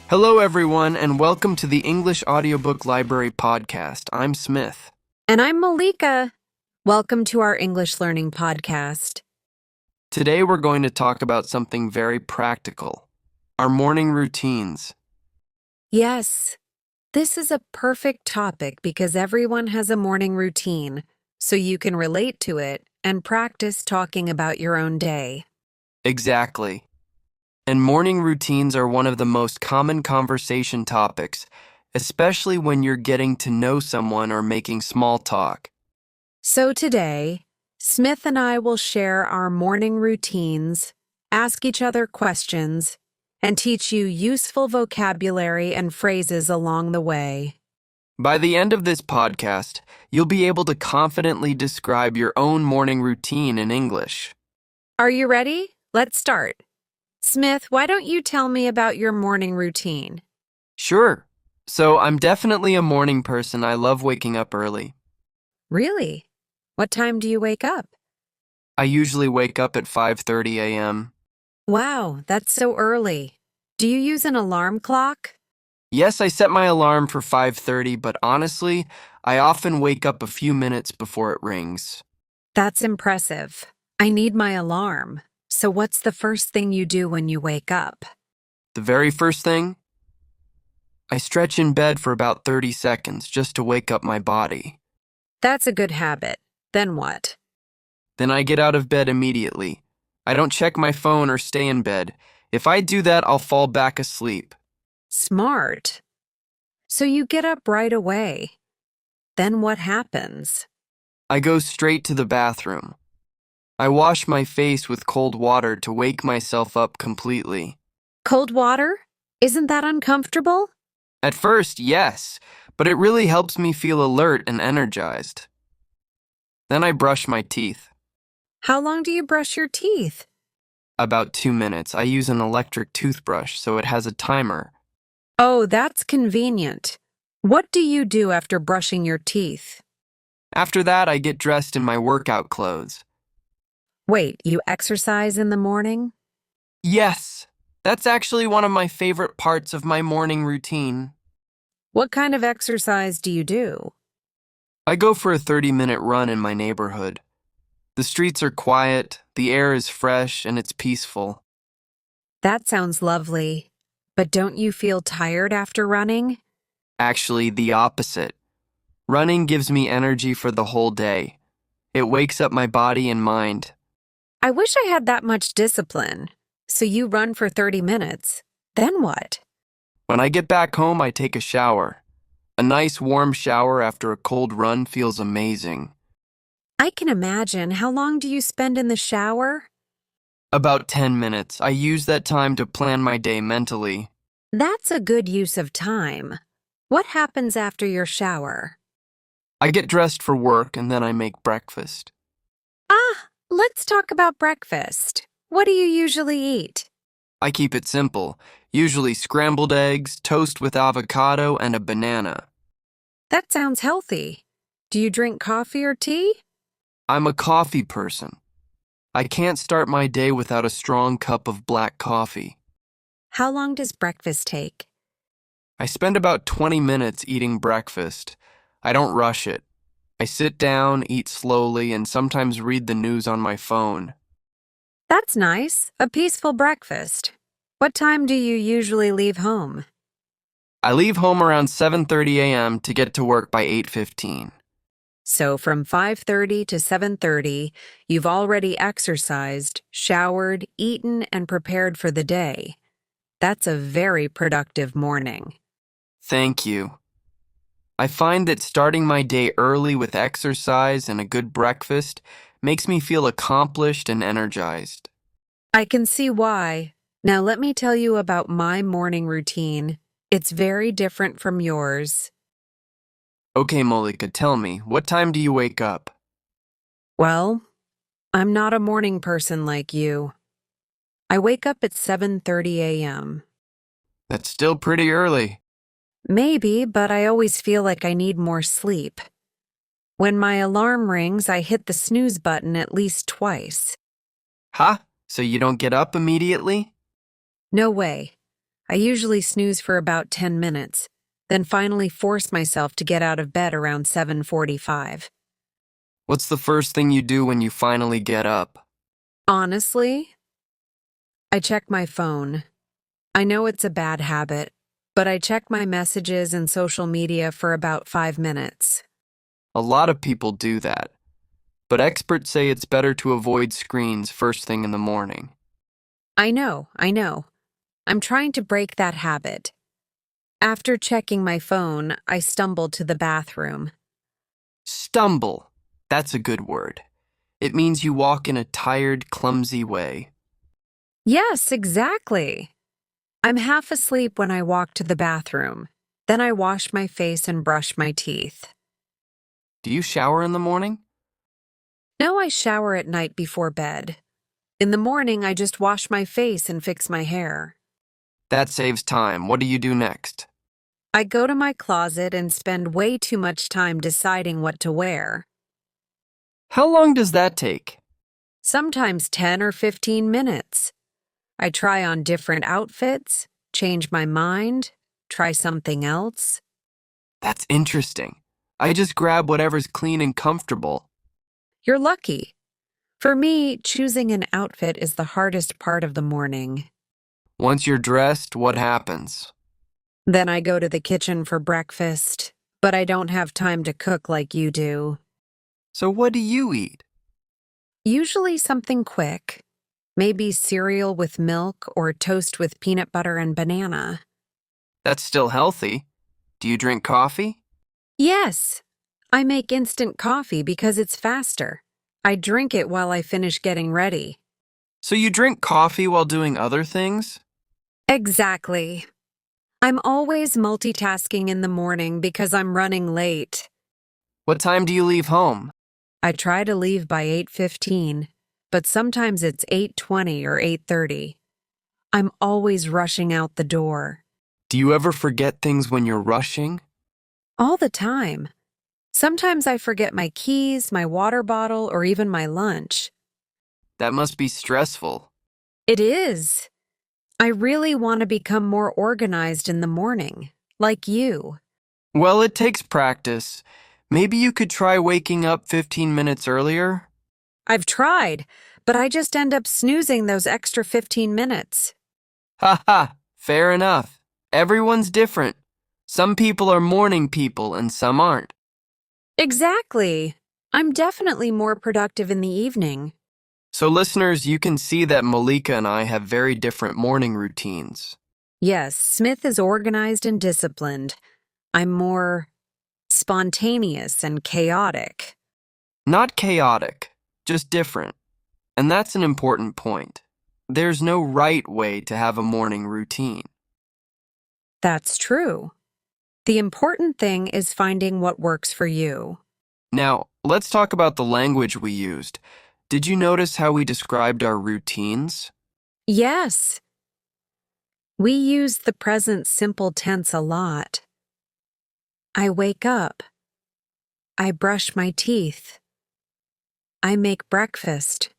Hello, everyone, and welcome to the English Audiobook Library podcast. I'm Smith. And I'm Malika. Welcome to our English Learning Podcast. Today, we're going to talk about something very practical, our morning routines. Yes, this is a perfect topic because everyone has a morning routine, so you can relate to it and practice talking about your own day. Exactly. And morning routines are one of the most common conversation topics, especially when you're getting to know someone or making small talk. So today, Smith and I will share our morning routines, ask each other questions, and teach you useful vocabulary and phrases along the way. By the end of this podcast, you'll be able to confidently describe your own morning routine in English. Are you ready? Let's start. Smith, why don't you tell me about your morning routine? Sure. So I'm definitely a morning person. I love waking up early. Really? What time do you wake up? I usually wake up at 5:30 a.m. Wow, that's so early. Do you use an alarm clock? Yes, I set my alarm for 5:30, but honestly, I often wake up a few minutes before it rings. That's impressive. I need my alarm. So what's the first thing you do when you wake up? The very first thing, I stretch in bed for about 30 seconds just to wake up my body. That's a good habit. Then what? Then I get out of bed immediately. I don't check my phone or stay in bed. If I do that, I'll fall back asleep. Smart. So you get up right away. Then what happens? I go straight to the bathroom. I wash my face with cold water to wake myself up completely. Cold water? Isn't that uncomfortable? At first, yes, but it really helps me feel alert and energized. Then I brush my teeth. How long do you brush your teeth? About 2 minutes. I use an electric toothbrush, so it has a timer. Oh, that's convenient. What do you do after brushing your teeth? After that, I get dressed in my workout clothes. Wait, you exercise in the morning? Yes, that's actually one of my favorite parts of my morning routine. What kind of exercise do you do? I go for a 30-minute run in my neighborhood. The streets are quiet, the air is fresh, and it's peaceful. That sounds lovely. But don't you feel tired after running? Actually, the opposite. Running gives me energy for the whole day. It wakes up my body and mind. I wish I had that much discipline. So you run for 30 minutes. Then what? When I get back home, I take a shower. A nice warm shower after a cold run feels amazing. I can imagine. How long do you spend in the shower? About 10 minutes. I use that time to plan my day mentally. That's a good use of time. What happens after your shower? I get dressed for work and then I make breakfast. Let's talk about breakfast. What do you usually eat? I keep it simple, usually scrambled eggs, toast with avocado, and a banana. That sounds healthy. Do you drink coffee or tea? I'm a coffee person. I can't start my day without a strong cup of black coffee. How long does breakfast take? I spend about 20 minutes eating breakfast. I don't rush it. I sit down, eat slowly, and sometimes read the news on my phone. That's nice. A peaceful breakfast. What time do you usually leave home? I leave home around 7:30 a.m. to get to work by 8:15. So from 5:30 to 7:30, you've already exercised, showered, eaten, and prepared for the day. That's a very productive morning. Thank you. I find that starting my day early with exercise and a good breakfast makes me feel accomplished and energized. I can see why. Now let me tell you about my morning routine. It's very different from yours. Okay, Malika, tell me, what time do you wake up? Well, I'm not a morning person like you. I wake up at 7:30 a.m. That's still pretty early. Maybe, but I always feel like I need more sleep. When my alarm rings, I hit the snooze button at least twice. Huh? So you don't get up immediately? No way. I usually snooze for about 10 minutes, then finally force myself to get out of bed around 7:45. What's the first thing you do when you finally get up? Honestly, I check my phone. I know it's a bad habit, but I check my messages and social media for about 5 minutes. A lot of people do that, but experts say it's better to avoid screens first thing in the morning. I know. I'm trying to break that habit. After checking my phone, I stumbled to the bathroom. Stumble. That's a good word. It means you walk in a tired, clumsy way. Yes, exactly. I'm half asleep when I walk to the bathroom. Then I wash my face and brush my teeth. Do you shower in the morning? No, I shower at night before bed. In the morning, I just wash my face and fix my hair. That saves time. What do you do next? I go to my closet and spend way too much time deciding what to wear. How long does that take? Sometimes 10 or 15 minutes. I try on different outfits, change my mind, try something else. That's interesting. I just grab whatever's clean and comfortable. You're lucky. For me, choosing an outfit is the hardest part of the morning. Once you're dressed, what happens? Then I go to the kitchen for breakfast, but I don't have time to cook like you do. So what do you eat? Usually something quick. Maybe cereal with milk or toast with peanut butter and banana. That's still healthy. Do you drink coffee? Yes, I make instant coffee because it's faster. I drink it while I finish getting ready. So you drink coffee while doing other things? Exactly. I'm always multitasking in the morning because I'm running late. What time do you leave home? I try to leave by 8:15, but sometimes it's 8:20 or 8:30. I'm always rushing out the door. Do you ever forget things when you're rushing? All the time. Sometimes I forget my keys, my water bottle, or even my lunch. That must be stressful. It is. I really want to become more organized in the morning, like you. Well, it takes practice. Maybe you could try waking up 15 minutes earlier? I've tried, but I just end up snoozing those extra 15 minutes. Ha ha, fair enough. Everyone's different. Some people are morning people and some aren't. Exactly. I'm definitely more productive in the evening. So listeners, you can see that Malika and I have very different morning routines. Yes, Smith is organized and disciplined. I'm more spontaneous and chaotic. Not chaotic, just different. And that's an important point. There's no right way to have a morning routine. That's true. The important thing is finding what works for you. Now, let's talk about the language we used. Did you notice how we described our routines? Yes. We use the present simple tense a lot. I wake up. I brush my teeth. I make breakfast.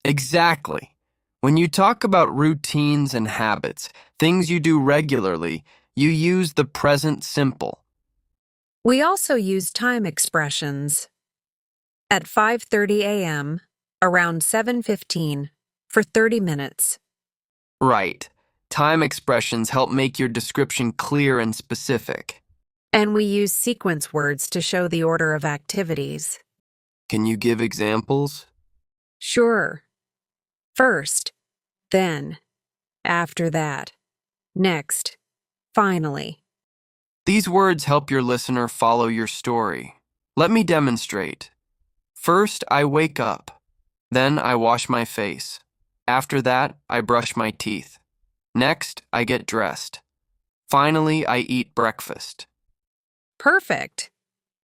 Exactly. When you talk about routines and habits, things you do regularly, you use the present simple. We also use time expressions. At 5:30 a.m., around 7:15, for 30 minutes. Right. Time expressions help make your description clear and specific. And we use sequence words to show the order of activities. Can you give examples? Sure. First, then, after that, next, finally. These words help your listener follow your story. Let me demonstrate. First, I wake up. Then I wash my face. After that, I brush my teeth. Next, I get dressed. Finally, I eat breakfast. Perfect.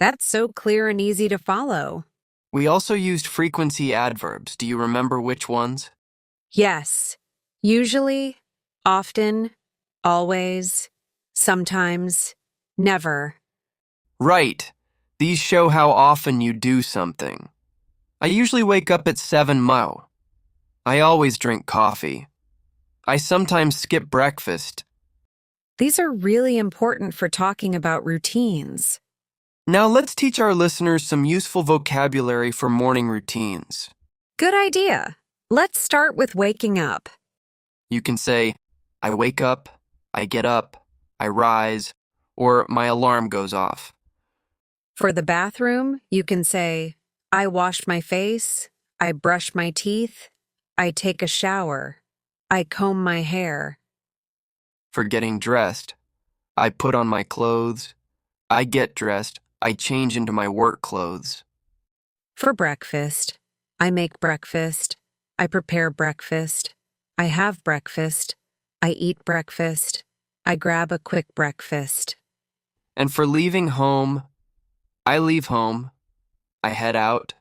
That's so clear and easy to follow. We also used frequency adverbs. Do you remember which ones? Yes. Usually, often, always, sometimes, never. Right. These show how often you do something. I usually wake up at 7 mo. I always drink coffee. I sometimes skip breakfast. These are really important for talking about routines. Now let's teach our listeners some useful vocabulary for morning routines. Good idea. Let's start with waking up. You can say, I wake up, I get up, I rise, or my alarm goes off. For the bathroom, you can say, I wash my face, I brush my teeth, I take a shower, I comb my hair. For getting dressed, I put on my clothes, I get dressed, I change into my work clothes. For breakfast, I make breakfast, I prepare breakfast, I have breakfast, I eat breakfast, I grab a quick breakfast. And for leaving home, I leave home, I head out,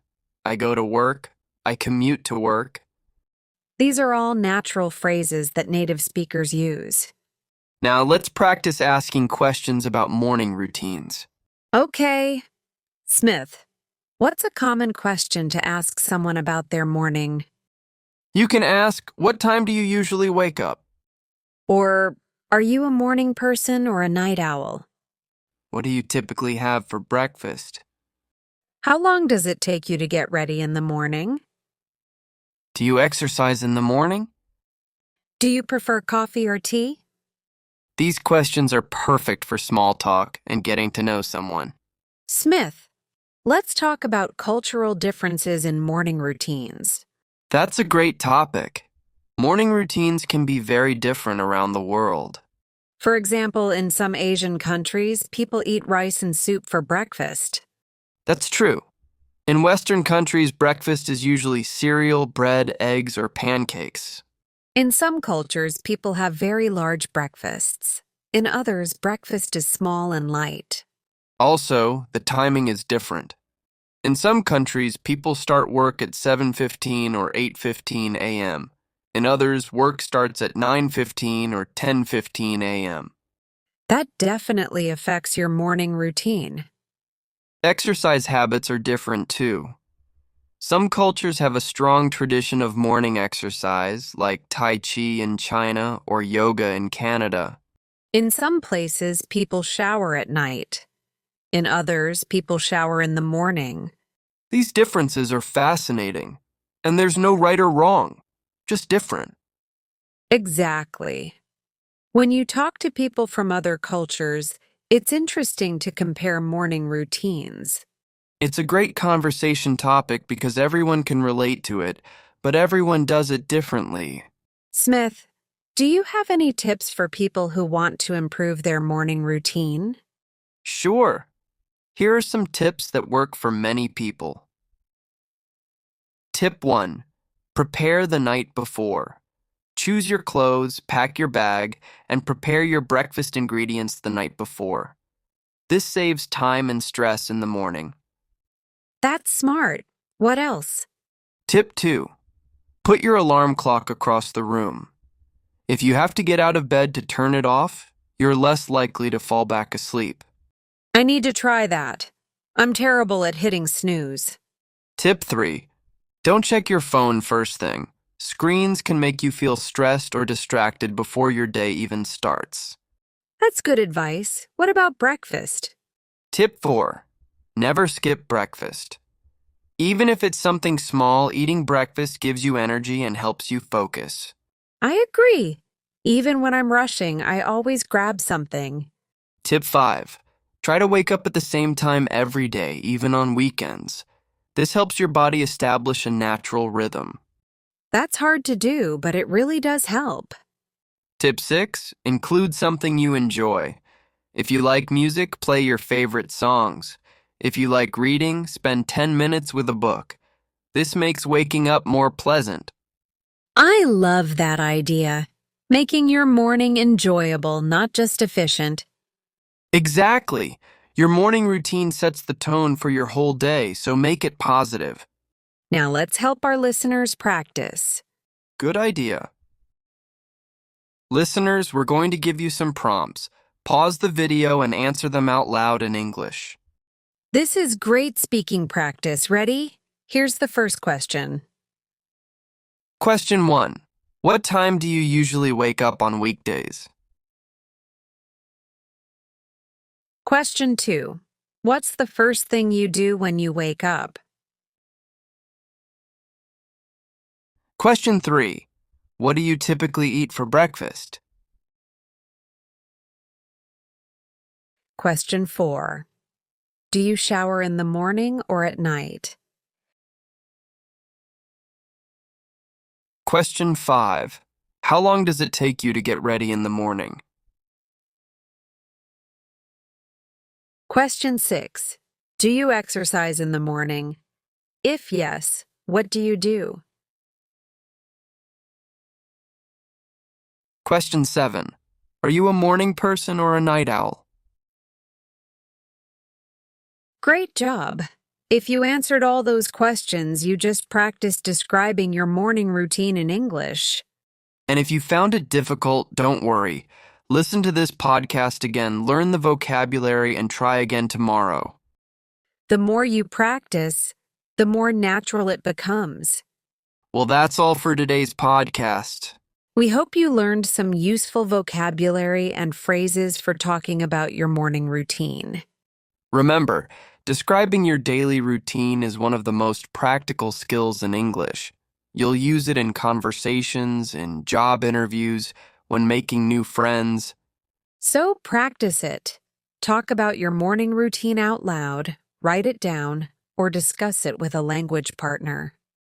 I go to work, I commute to work. These are all natural phrases that native speakers use. Now let's practice asking questions about morning routines. Okay. Smith, what's a common question to ask someone about their morning? You can ask, what time do you usually wake up? Or, are you a morning person or a night owl? What do you typically have for breakfast? How long does it take you to get ready in the morning? Do you exercise in the morning? Do you prefer coffee or tea? These questions are perfect for small talk and getting to know someone. Smith, let's talk about cultural differences in morning routines. That's a great topic. Morning routines can be very different around the world. For example, in some Asian countries, people eat rice and soup for breakfast. That's true. In Western countries, breakfast is usually cereal, bread, eggs, or pancakes. In some cultures, people have very large breakfasts. In others, breakfast is small and light. Also, the timing is different. In some countries, people start work at 7:15 or 8:15 a.m. In others, work starts at 9:15 or 10:15 a.m. That definitely affects your morning routine. Exercise habits are different too. Some cultures have a strong tradition of morning exercise, like Tai Chi in China or yoga in Canada. In some places, people shower at night. In others, people shower in the morning. These differences are fascinating, and there's no right or wrong, just different. Exactly. When you talk to people from other cultures, it's interesting to compare morning routines. It's a great conversation topic because everyone can relate to it, but everyone does it differently. Smith, do you have any tips for people who want to improve their morning routine? Sure. Here are some tips that work for many people. Tip 1. Prepare the night before. Choose your clothes, pack your bag, and prepare your breakfast ingredients the night before. This saves time and stress in the morning. That's smart. What else? Tip 2. Put your alarm clock across the room. If you have to get out of bed to turn it off, you're less likely to fall back asleep. I need to try that. I'm terrible at hitting snooze. Tip 3. Don't check your phone first thing. Screens can make you feel stressed or distracted before your day even starts. That's good advice. What about breakfast? Tip 4. Never skip breakfast. Even if it's something small, eating breakfast gives you energy and helps you focus. I agree. Even when I'm rushing, I always grab something. Tip 5. Try to wake up at the same time every day, even on weekends. This helps your body establish a natural rhythm. That's hard to do, but it really does help. Tip 6. Include something you enjoy. If you like music, play your favorite songs. If you like reading, spend 10 minutes with a book. This makes waking up more pleasant. I love that idea. Making your morning enjoyable, not just efficient. Exactly. Your morning routine sets the tone for your whole day, so make it positive. Now let's help our listeners practice. Good idea. Listeners, we're going to give you some prompts. Pause the video and answer them out loud in English. This is great speaking practice. Ready? Here's the first question. Question 1. What time do you usually wake up on weekdays? Question 2. What's the first thing you do when you wake up? Question 3. What do you typically eat for breakfast? Question 4. Do you shower in the morning or at night? Question 5. How long does it take you to get ready in the morning? Question 6. Do you exercise in the morning? If yes, what do you do? Question 7. Are you a morning person or a night owl? Great job! If you answered all those questions, you just practiced describing your morning routine in English. And if you found it difficult, don't worry. Listen to this podcast again, learn the vocabulary, and try again tomorrow. The more you practice, the more natural it becomes. Well, that's all for today's podcast. We hope you learned some useful vocabulary and phrases for talking about your morning routine. Remember, describing your daily routine is one of the most practical skills in English. You'll use it in conversations, in job interviews, when making new friends. So practice it. Talk about your morning routine out loud, write it down, or discuss it with a language partner.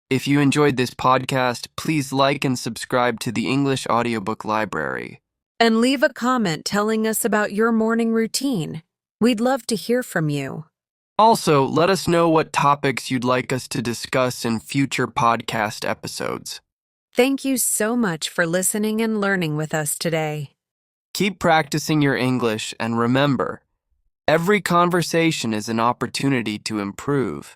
If you enjoyed this podcast, please like and subscribe to the English Audiobook Library. And leave a comment telling us about your morning routine. We'd love to hear from you. Also, let us know what topics you'd like us to discuss in future podcast episodes. Thank you so much for listening and learning with us today. Keep practicing your English and remember, every conversation is an opportunity to improve.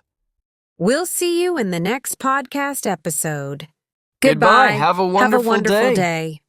We'll see you in the next podcast episode. Goodbye. Have a wonderful day. day.